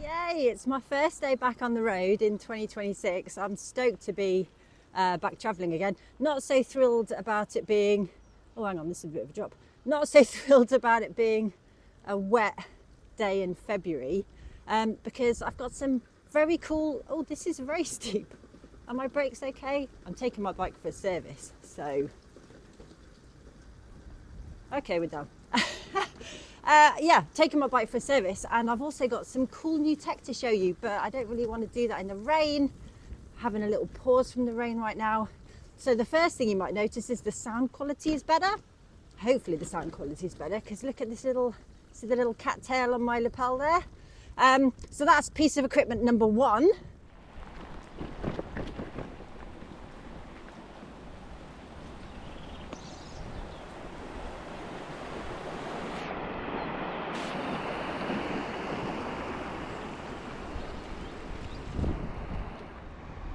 Yay, it's my first day back on the road in 2026. I'm stoked to be back travelling again. Not so thrilled about it being, oh hang on, this is a bit of a drop. Not so thrilled about it being a wet day in February because I've got some very cool, oh this is very steep. Are my brakes okay? I'm taking my bike for a service, so. Okay, we're done. Yeah, taking my bike for a service, and I've also got some cool new tech to show you, but I don't really want to do that in the rain. Having a little pause from the rain right now. So the first thing you might notice is the sound quality is better. Hopefully the sound quality is better, because look at this little, see the little cattail on my lapel there? So that's piece of equipment number one.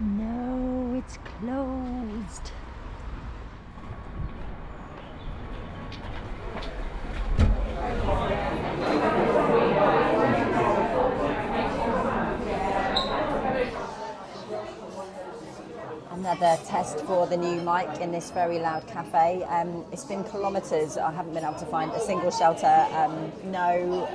No, it's closed. Another test for the new mic in this very loud cafe. It's been kilometres. I haven't been able to find a single shelter. No,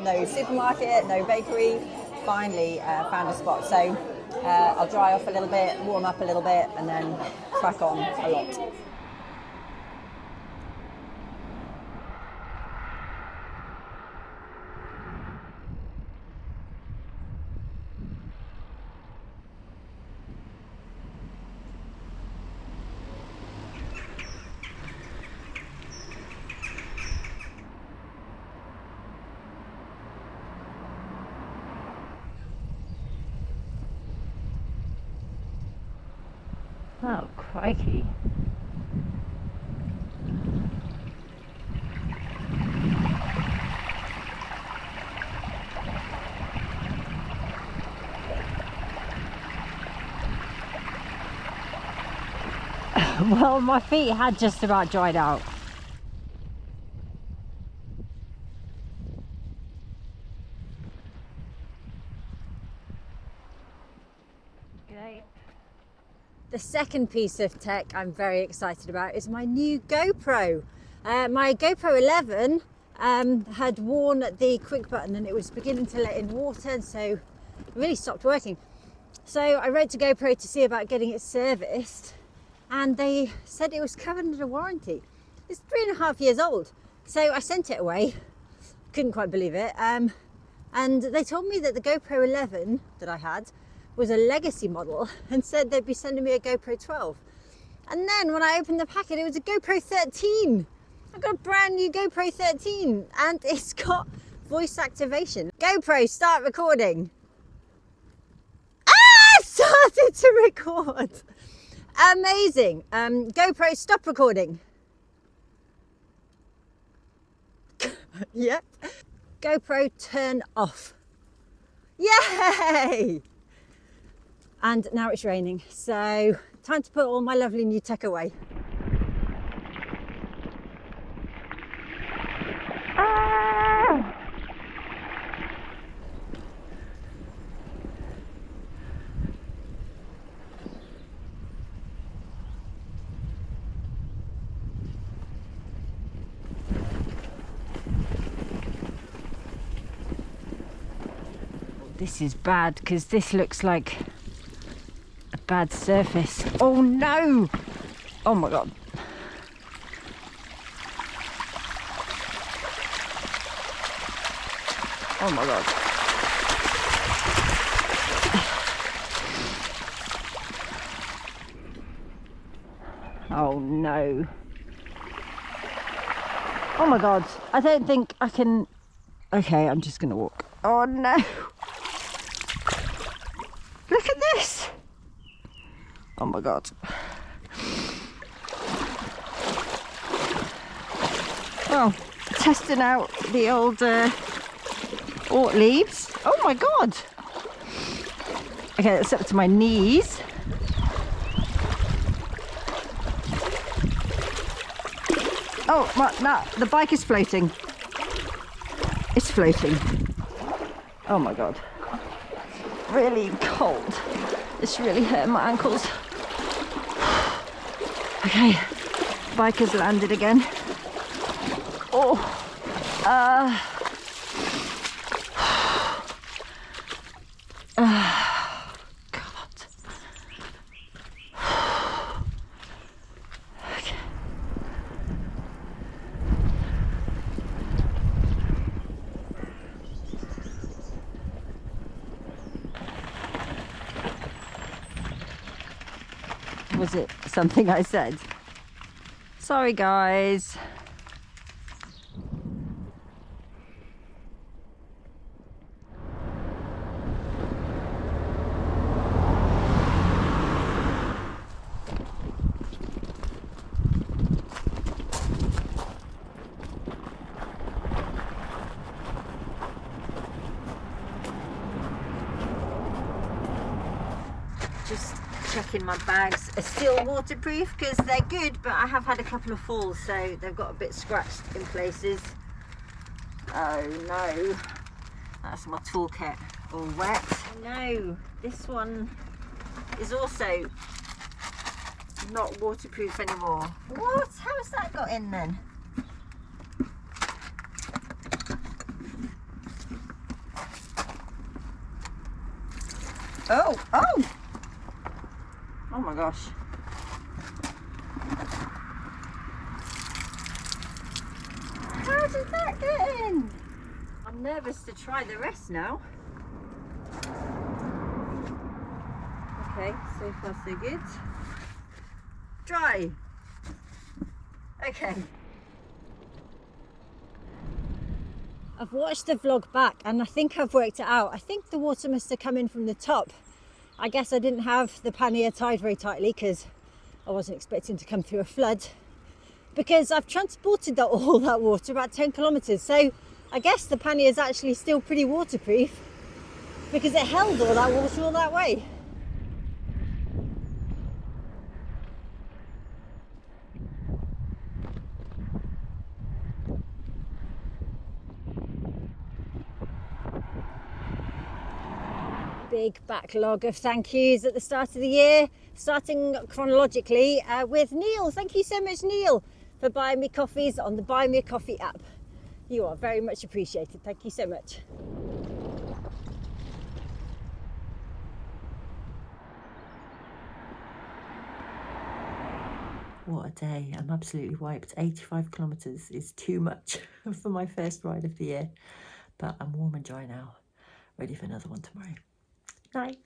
no supermarket, no bakery. Finally found a spot. So I'll dry off a little bit, warm up a little bit, and then crack on a lot. Oh, crikey. Well, my feet had just about dried out. Okay. The second piece of tech I'm very excited about is my new GoPro. My GoPro 11 had worn the quick button and it was beginning to let in water, and so it really stopped working. So I wrote to GoPro to see about getting it serviced, and they said it was covered under warranty. It's 3.5 years old. So I sent it away, couldn't quite believe it. And they told me that the GoPro 11 that I had was a legacy model, and said they'd be sending me a GoPro 12. And then when I opened the packet, it was a GoPro 13. I got a brand new GoPro 13, and it's got voice activation. GoPro, start recording. Ah, started to record. Amazing. GoPro, stop recording. Yep. GoPro, turn off. Yay! And now it's raining, so time to put all my lovely new tech away. Ah! This is bad, because this looks like a bad surface. Oh no! Oh my god. Oh my god. Oh no. Oh my god. I don't think I can. Okay, I'm just gonna walk. Oh no. Look at this. Oh my god. Well, testing out the old Ort leaves. Oh my god. Okay, that's up to my knees. Oh, no, the bike is floating. It's floating. Oh my god. really cold. It's really hurting my ankles. Okay, bike has landed again. Oh, God. Okay. Was it something I said? Sorry, guys. Just checking my bags are still waterproof because they're good, but I have had a couple of falls, so they've got a bit scratched in places. Oh no, that's my toolkit all wet. No, this one is also not waterproof anymore. What? How has that got in then? Oh, oh! Oh my gosh. How did that get in? I'm nervous to try the rest now. Okay, so far so good. Dry. Okay. I've watched the vlog back and I think I've worked it out. I think the water must have come in from the top. I guess I didn't have the pannier tied very tightly because I wasn't expecting to come through a flood. Because I've transported all that water about 10 kilometres. So I guess the pannier is actually still pretty waterproof because it held all that water all that way. Big backlog of thank yous at the start of the year, starting chronologically with Neil. Thank you so much, Neil, for buying me coffees on the Buy Me a Coffee app. You are very much appreciated. Thank you so much. What a day. I'm absolutely wiped. 85 kilometres is too much for my first ride of the year, but I'm warm and dry now, ready for another one tomorrow. Night.